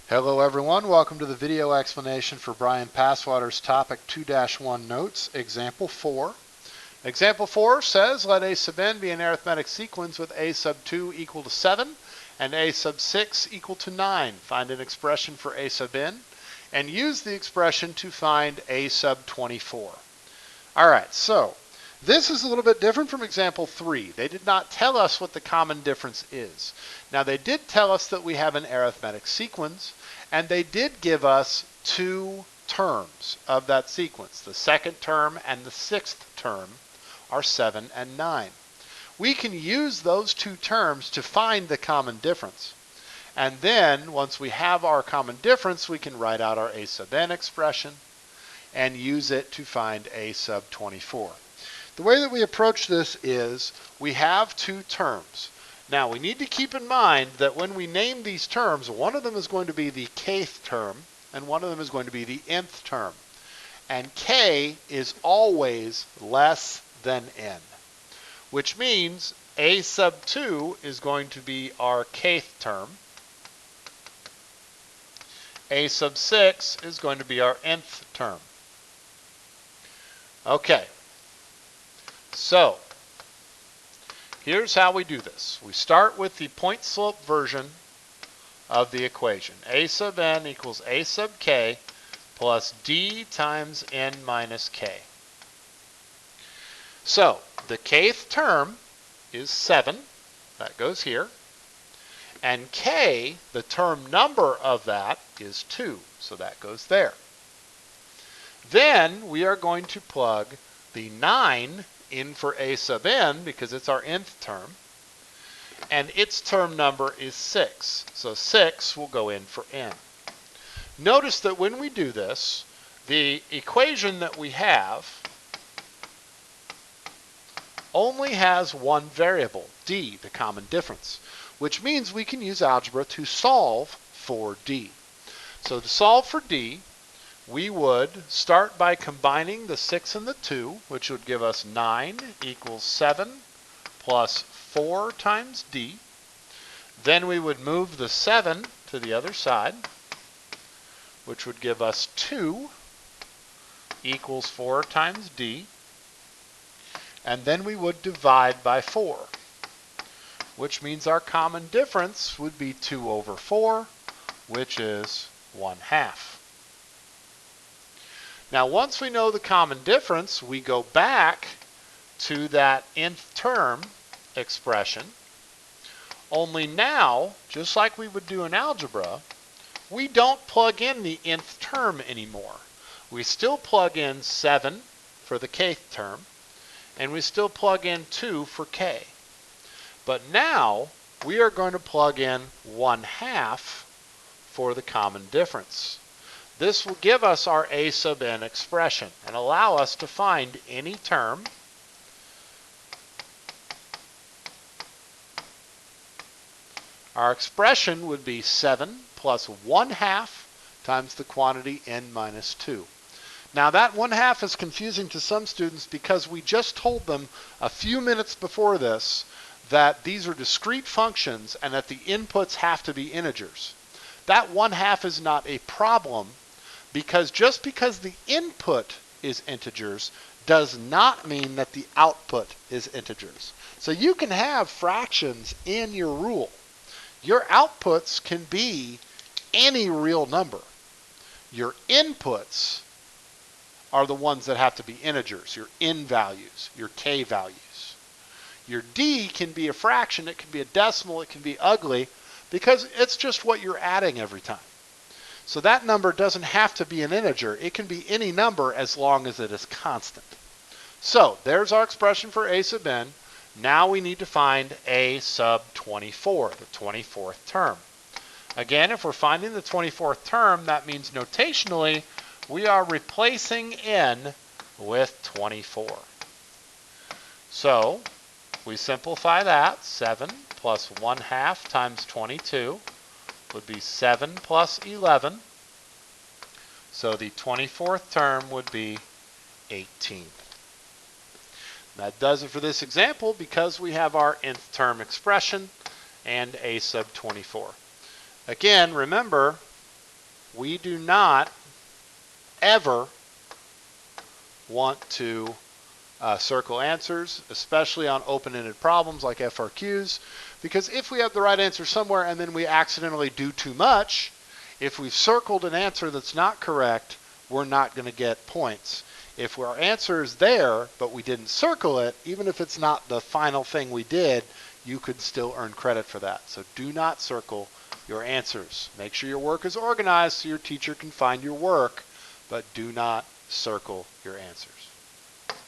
Hello everyone, welcome to the video explanation for Brian Passwater's Topic 2-1 Notes, Example 4. Example 4 says, let a sub n be an arithmetic sequence with a sub 2 equal to 7 and a sub 6 equal to 9. Find an expression for a sub n and use the expression to find a sub 24. Alright, so this is a little bit different from example 3. They did not tell us what the common difference is. Now they did tell us that we have an arithmetic sequence, and they did give us two terms of that sequence. The second term and the sixth term are 7 and 9. We can use those two terms to find the common difference. And then once we have our common difference, we can write out our a sub n expression and use it to find a sub 24. The way that we approach this is we have two terms. Now we need to keep in mind that when we name these terms, one of them is going to be the kth term and one of them is going to be the nth term. And k is always less than n, which means a sub 2 is going to be our kth term. A sub 6 is going to be our nth term. Okay. So, here's how we do this. We start with the point slope version of the equation. A sub n equals a sub k plus d times n minus k. So, the kth term is 7. That goes here. And k, the term number of that, is 2. So that goes there. Then we are going to plug the 9 in for a sub n because it's our nth term, and its term number is 6. So 6 will go in for n. Notice that when we do this, the equation that we have only has one variable, d, the common difference, which means we can use algebra to solve for d. So to solve for d, we would start by combining the 6 and the 2, which would give us 9 equals 7 plus 4 times d. Then we would move the 7 to the other side, which would give us 2 equals 4 times d. And then we would divide by 4, which means our common difference would be 2 over 4, which is 1/2. Now once we know the common difference, we go back to that nth term expression. Only now, just like we would do in algebra, we don't plug in the nth term anymore. We still plug in 7 for the kth term, and we still plug in 2 for k. But now we are going to plug in 1/2 for the common difference. This will give us our a sub n expression and allow us to find any term Our expression would be 7 plus 1/2 times the quantity n minus 2. Now that 1/2 is confusing to some students because we just told them a few minutes before this that these are discrete functions and that the inputs have to be integers. That 1/2 is not a problem, because just because the input is integers does not mean that the output is integers. So you can have fractions in your rule. Your outputs can be any real number. Your inputs are the ones that have to be integers, your n values, your k values. Your d can be a fraction, it can be a decimal, it can be ugly, because it's just what you're adding every time. So that number doesn't have to be an integer. It can be any number as long as it is constant. So there's our expression for a sub n. Now we need to find a sub 24, the 24th term. Again, if we're finding the 24th term, that means notationally we are replacing n with 24. So we simplify that. 7 plus 1/2 times 22 would be 7 plus 11. So the 24th term would be 18. That does it for this example because we have our nth term expression and a sub 24. Again, remember, we do not ever want to circle answers, especially on open-ended problems like FRQs, because if we have the right answer somewhere and then we accidentally do too much, if we've circled an answer that's not correct, we're not going to get points. If our answer is there, but we didn't circle it, even if it's not the final thing we did, you could still earn credit for that. So do not circle your answers. Make sure your work is organized so your teacher can find your work, but do not circle your answers.